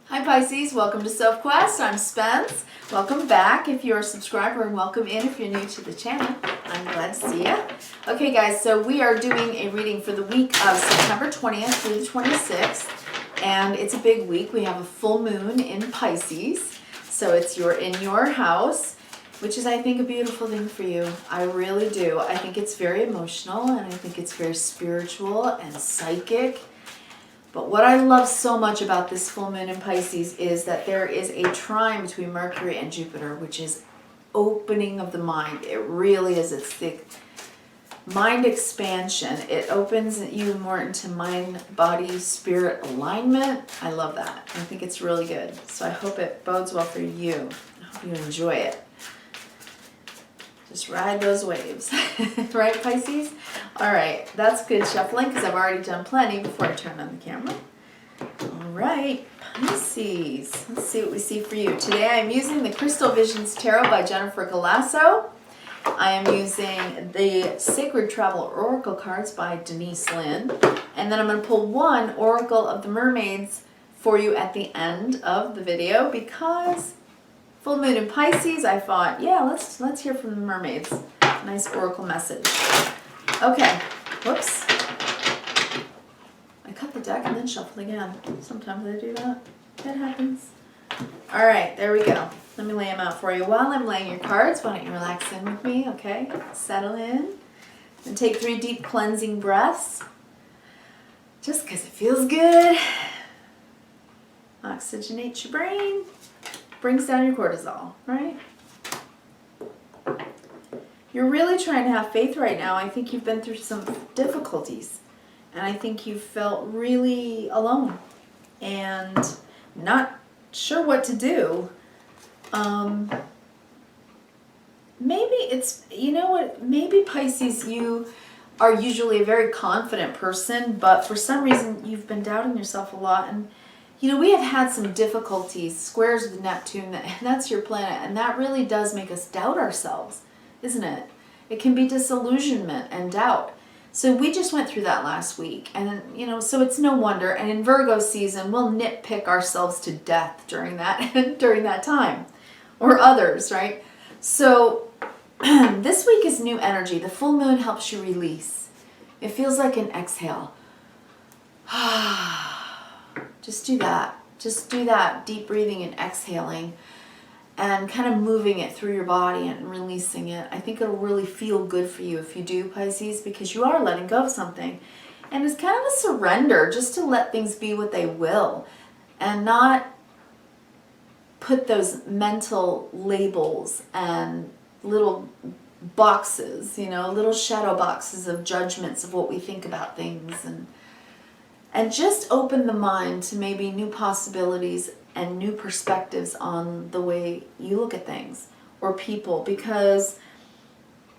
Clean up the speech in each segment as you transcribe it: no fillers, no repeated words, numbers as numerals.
Hi Pisces, welcome to Sophquest. I'm Spence. Welcome back if you're a subscriber, and welcome in if you're new to the channel. I'm glad to see you. Okay guys, so we are doing a reading for the week of September 20th through the 26th, and it's a big week. We have a full moon in Pisces, so you're in your house, which is, I think, a beautiful thing for you. I really do. I think it's very emotional, and I think it's very spiritual and psychic. But what I love so much about this full moon in Pisces is that there is a trine between Mercury and Jupiter, which is opening of the mind. It really is. It's the mind expansion. It opens you more into mind, body, spirit alignment. I love that. I think it's really good. So I hope it bodes well for you. I hope you enjoy it. Just ride those waves. Right, Pisces? All right, that's good shuffling because I've already done plenty before I turn on the camera. All right, Pisces. Let's see what we see for you. Today I'm using the Crystal Visions Tarot by Jennifer Galasso. I am using the Sacred Travel Oracle cards by Denise Lynn. And then I'm going to pull one Oracle of the Mermaids for you at the end of the video because full moon in Pisces, I thought, yeah, let's hear from the mermaids. Nice oracle message. Okay, whoops. I cut the deck and then shuffled again. Sometimes I do that. It happens. All right, there we go. Let me lay them out for you. While I'm laying your cards, why don't you relax in with me, okay? Settle in. And take 3 deep cleansing breaths. Just because it feels good. Oxygenate your brain. Brings down your cortisol, right? You're really trying to have faith right now. I think you've been through some difficulties, and I think you felt really alone and not sure what to do. Maybe it's, you know what, maybe Pisces, you are usually a very confident person, but for some reason you've been doubting yourself a lot. And you know, we have had some difficulties, squares with Neptune, and that's your planet, and that really does make us doubt ourselves, isn't it? It can be disillusionment and doubt. So we just went through that last week, and you know, so it's no wonder. And in Virgo season, we'll nitpick ourselves to death during that time, or others, right? So this week is new energy. The full moon helps you release. It feels like an exhale. Just do that. Just do that deep breathing and exhaling and kind of moving it through your body and releasing it. I think it'll really feel good for you if you do, Pisces, because you are letting go of something. And it's kind of a surrender just to let things be what they will and not put those mental labels and little boxes, you know, little shadow boxes of judgments of what we think about things, and just open the mind to maybe new possibilities and new perspectives on the way you look at things or people, because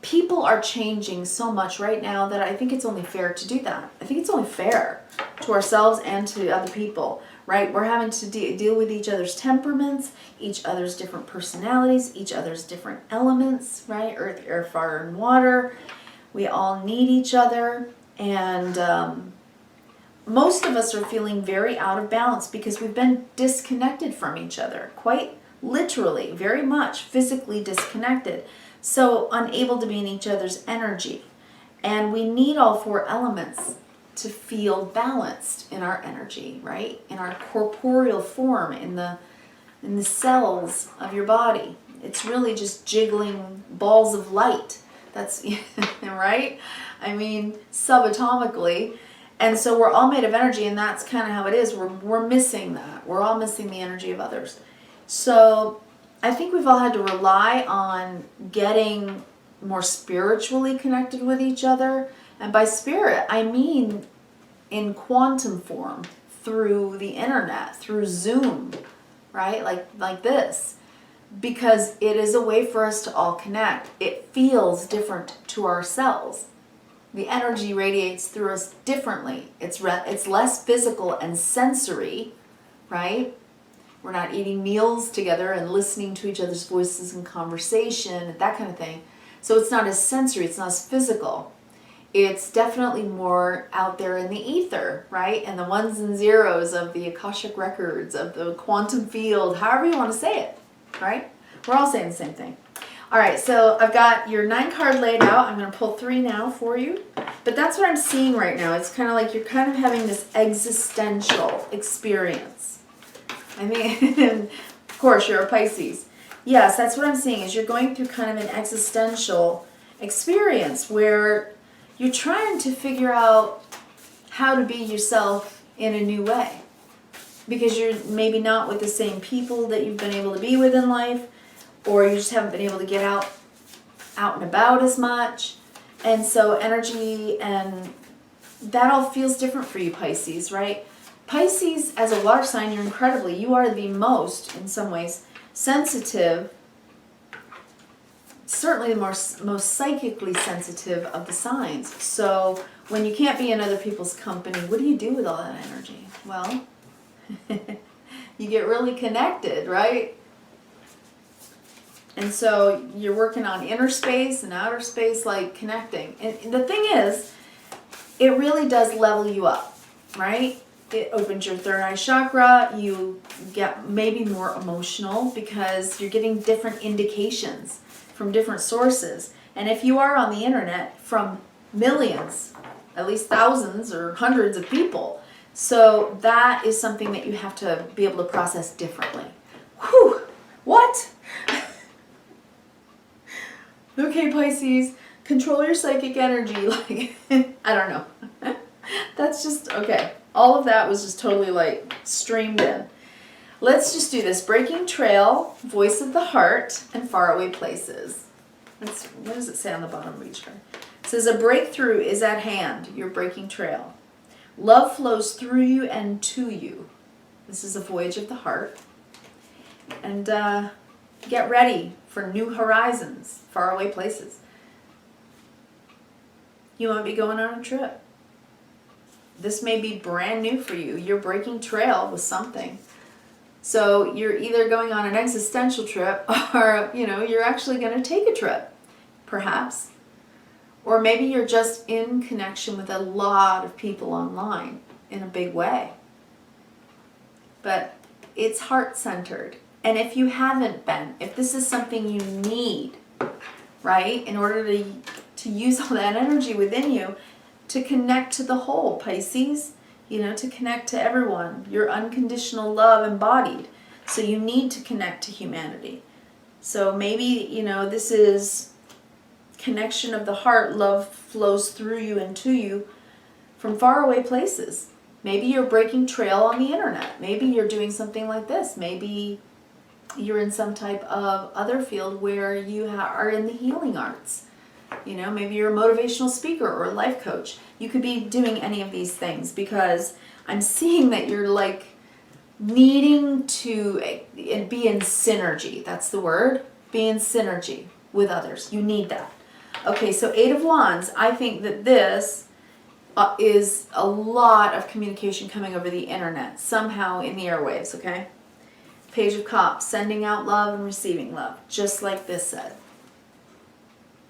people are changing so much right now that I think it's only fair to do that. I think it's only fair to ourselves and to other people, right? We're having to deal with each other's temperaments, each other's different personalities, each other's different elements, right? Earth, air, fire, and water. We all need each other, and most of us are feeling very out of balance because we've been disconnected from each other, quite literally, very much physically disconnected. So unable to be in each other's energy. And we need all 4 elements to feel balanced in our energy, right? In our corporeal form, in the cells of your body. It's really just jiggling balls of light. That's, right? I mean, subatomically. And so we're all made of energy, and that's kind of how it is. We're missing that. We're all missing the energy of others. So I think we've all had to rely on getting more spiritually connected with each other. And by spirit, I mean in quantum form, through the internet, through Zoom, right? Like this. Because it is a way for us to all connect. It feels different to ourselves. The energy radiates through us differently. It's less physical and sensory, right? We're not eating meals together and listening to each other's voices and conversation, that kind of thing. So it's not as sensory, it's not as physical. it's definitely more out there in the ether, right? And the ones and zeros of the Akashic records, of the quantum field, however you want to say it, right? We're all saying the same thing. All right, so I've got your 9 card laid out. I'm going to pull 3 now for you. But that's what I'm seeing right now. It's kind of like you're kind of having this existential experience. I mean, of course, you're a Pisces. Yes, that's what I'm seeing, is you're going through kind of an existential experience where you're trying to figure out how to be yourself in a new way. Because you're maybe not with the same people that you've been able to be with in life, or you just haven't been able to get out and about as much. And so energy and that all feels different for you, Pisces, right? Pisces, as a water sign, you are the most, in some ways, sensitive, certainly the most psychically sensitive of the signs. So when you can't be in other people's company, what do you do with all that energy? Well, you get really connected, right? And so you're working on inner space and outer space, like connecting. And the thing is, it really does level you up, right? It opens your third eye chakra. You get maybe more emotional because you're getting different indications from different sources. And if you are on the internet, from millions, at least thousands or hundreds of people. So that is something that you have to be able to process differently. Whew! What? Okay, Pisces, control your psychic energy. Like, I don't know. That's just, okay. All of that was just totally like streamed in. Let's just do this. Breaking trail, voice of the heart, and faraway places. What does it say on the bottom of each card? It says, a breakthrough is at hand. Your breaking trail. Love flows through you and to you. This is a voyage of the heart. And get ready for new horizons, faraway places. You might be going on a trip. This may be brand new for you. You're breaking trail with something. So you're either going on an existential trip or, you're actually going to take a trip, perhaps. Or maybe you're just in connection with a lot of people online in a big way. But it's heart-centered. And if you haven't been, if this is something you need, right, in order to use all that energy within you, to connect to the whole, Pisces, to connect to everyone, your unconditional love embodied. So you need to connect to humanity. So maybe, this is connection of the heart. Love flows through you and to you from faraway places. Maybe you're breaking trail on the internet. Maybe you're doing something like this. Maybe you're in some type of other field where you are in the healing arts. Maybe you're a motivational speaker or a life coach. You could be doing any of these things because I'm seeing that you're like needing to be in synergy. That's the word. Be in synergy with others. You need that. Okay, so 8 of Wands. I think that this is a lot of communication coming over the internet, somehow in the airwaves, okay? Page of Cups, sending out love and receiving love, just like this said.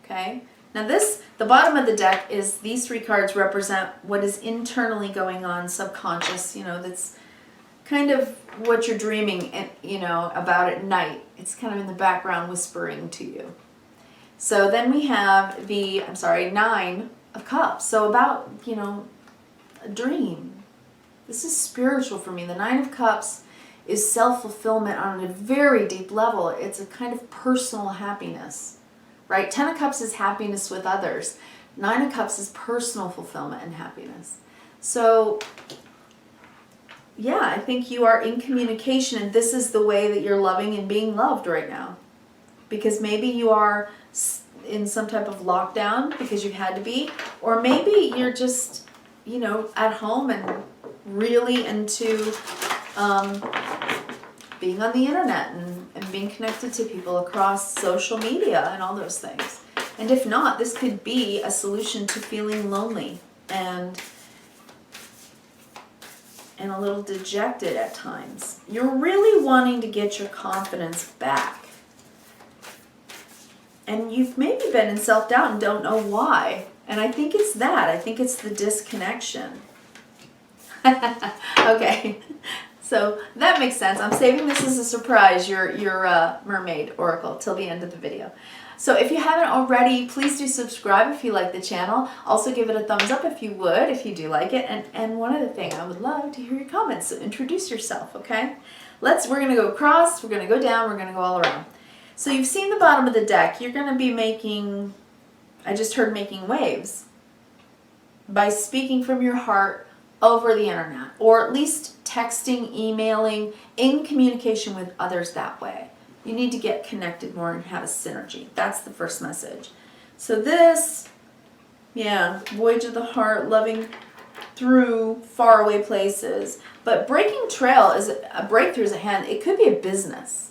Okay? Now the bottom of the deck is, these 3 cards represent what is internally going on, subconscious, that's kind of what you're dreaming, about at night. It's kind of in the background whispering to you. So then we have the, 9 of Cups. So about, a dream. This is spiritual for me. The 9 of Cups is self-fulfillment on a very deep level. It's a kind of personal happiness, right? 10 of Cups is happiness with others. 9 of Cups is personal fulfillment and happiness. So, yeah, I think you are in communication, and this is the way that you're loving and being loved right now. Because maybe you are in some type of lockdown because you had to be, or maybe you're just, at home and really into being on the internet and being connected to people across social media and all those things. And if not, this could be a solution to feeling lonely and a little dejected at times. You're really wanting to get your confidence back. And you've maybe been in self-doubt and don't know why. And I think it's that. I think it's the disconnection. Okay. So that makes sense. I'm saving this as a surprise, your mermaid oracle, till the end of the video. So if you haven't already, please do subscribe if you like the channel. Also give it a thumbs up if you would, if you do like it. And one other thing, I would love to hear your comments. So introduce yourself, okay? We're going to go across, we're going to go down, we're going to go all around. So you've seen the bottom of the deck. You're going to be making, I just heard making waves by speaking from your heart over the internet, or at least texting, emailing, in communication with others that way. You need to get connected more and have a synergy. That's the first message. So this, yeah, voyage of the heart, loving through faraway places. But breaking trail is a breakthrough is at hand. It could be a business.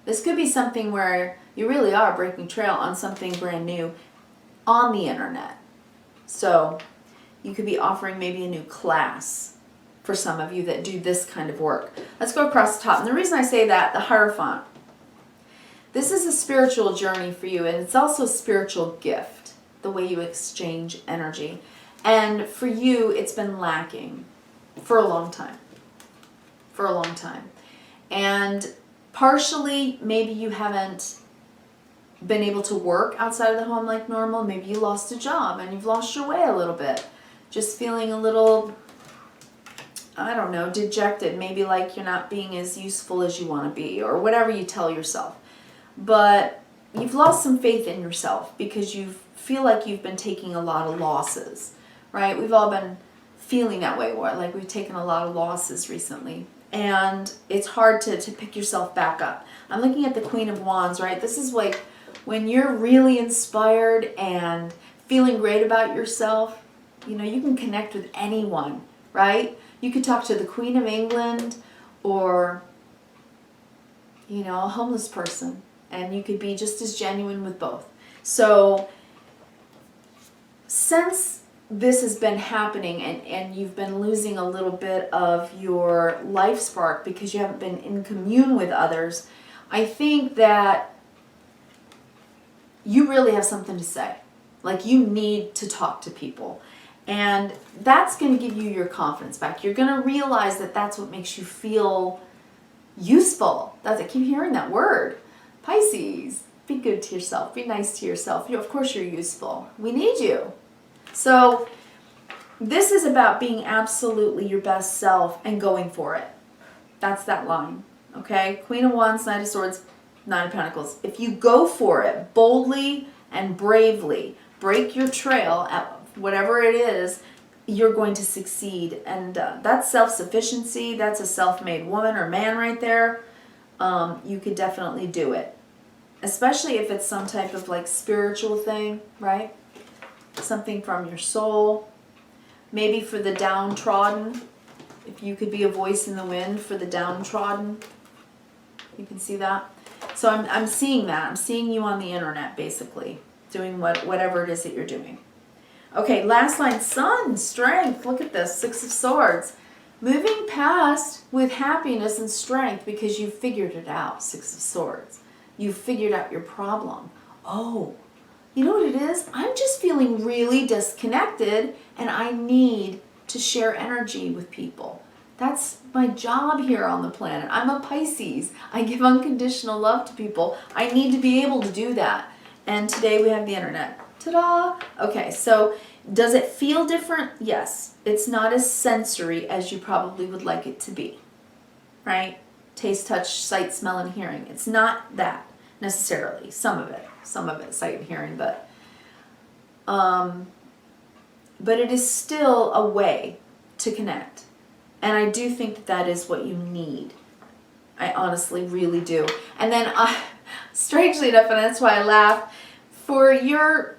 This could be something where you really are breaking trail on something brand new on the internet. So you could be offering maybe a new class for some of you that do this kind of work. Let's go across the top. And the reason I say that, the Hierophant. This is a spiritual journey for you, and it's also a spiritual gift, the way you exchange energy. And for you, it's been lacking for a long time. For a long time. And partially, maybe you haven't been able to work outside of the home like normal. Maybe you lost a job and you've lost your way a little bit. Just feeling a little, I don't know, dejected. Maybe like you're not being as useful as you want to be, or whatever you tell yourself. But you've lost some faith in yourself because you feel like you've been taking a lot of losses, right? We've all been feeling that way, like we've taken a lot of losses recently. And it's hard to pick yourself back up. I'm looking at the Queen of Wands, right? This is like when you're really inspired and feeling great about yourself. You know, you can connect with anyone, right? You could talk to the Queen of England or, you know, a homeless person. And you could be just as genuine with both. So since this has been happening and you've been losing a little bit of your life spark because you haven't been in commune with others, I think that you really have something to say. Like you need to talk to people. And that's going to give you your confidence back. You're going to realize that that's what makes you feel useful. I keep hearing that word. Pisces, be good to yourself. Be nice to yourself. Of course you're useful. We need you. So this is about being absolutely your best self and going for it. That's that line. Okay? Queen of Wands, Knight of Swords, Nine of Pentacles. If you go for it boldly and bravely, break your trail at whatever it is, you're going to succeed. And that's self-sufficiency. That's a self-made woman or man right there. You could definitely do it. Especially if it's some type of like spiritual thing, right? Something from your soul. Maybe for the downtrodden. If you could be a voice in the wind for the downtrodden. You can see that. So I'm seeing that. I'm seeing you on the internet, basically. Doing whatever it is that you're doing. Okay, last line. Sun, strength. Look at this. Six of Swords. Moving past with happiness and strength because you figured it out. Six of Swords. You figured out your problem. Oh, you know what it is? I'm just feeling really disconnected and I need to share energy with people. That's my job here on the planet. I'm a Pisces. I give unconditional love to people. I need to be able to do that. And today we have the internet. Ta-da! Okay, so does it feel different? Yes. It's not as sensory as you probably would like it to be, right? Taste, touch, sight, smell, and hearing. It's not that necessarily. Some of it, sight and hearing, but it is still a way to connect. And I do think that that is what you need. I honestly really do. And then, strangely enough, and that's why I laugh, for your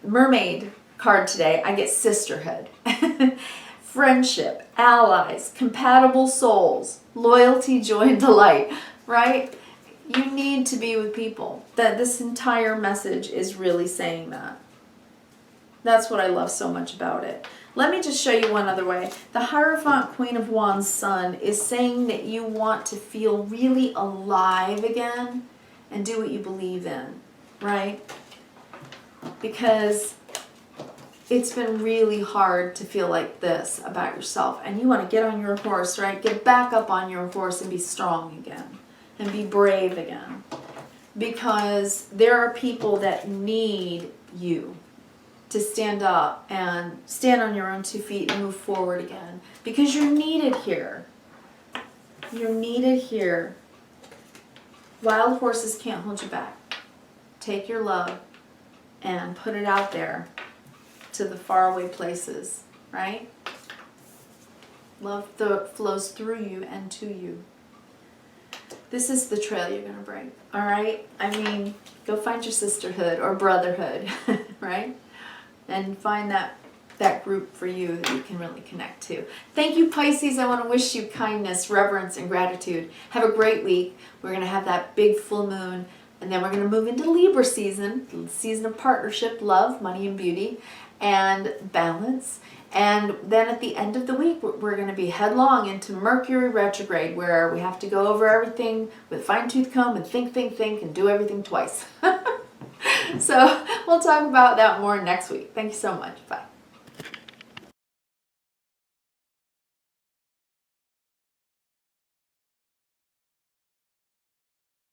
mermaid card today, I get sisterhood. Friendship, allies, compatible souls, loyalty, joy, and delight, right? You need to be with people. This entire message is really saying that. That's what I love so much about it. Let me just show you one other way. The Hierophant Queen of Wands Sun is saying that you want to feel really alive again and do what you believe in, right? because it's been really hard to feel like this about yourself. And you want to get on your horse, right? Get back up on your horse and be strong again. And be brave again. Because there are people that need you to stand up and stand on your own 2 feet and move forward again. Because you're needed here. You're needed here. Wild horses can't hold you back. Take your love and put it out there to the faraway places, right? Love flows through you and to you. This is the trail you're going to break, all right? I mean, go find your sisterhood or brotherhood, right? And find that group for you that you can really connect to. Thank you, Pisces. I want to wish you kindness, reverence, and gratitude. Have a great week. We're going to have that big full moon, and then we're going to move into Libra season, season of partnership, love, money, and beauty, and balance. And then at the end of the week, we're going to be headlong into Mercury retrograde, where we have to go over everything with a fine-tooth comb and think, and do everything twice. So we'll talk about that more next week. Thank you so much. Bye.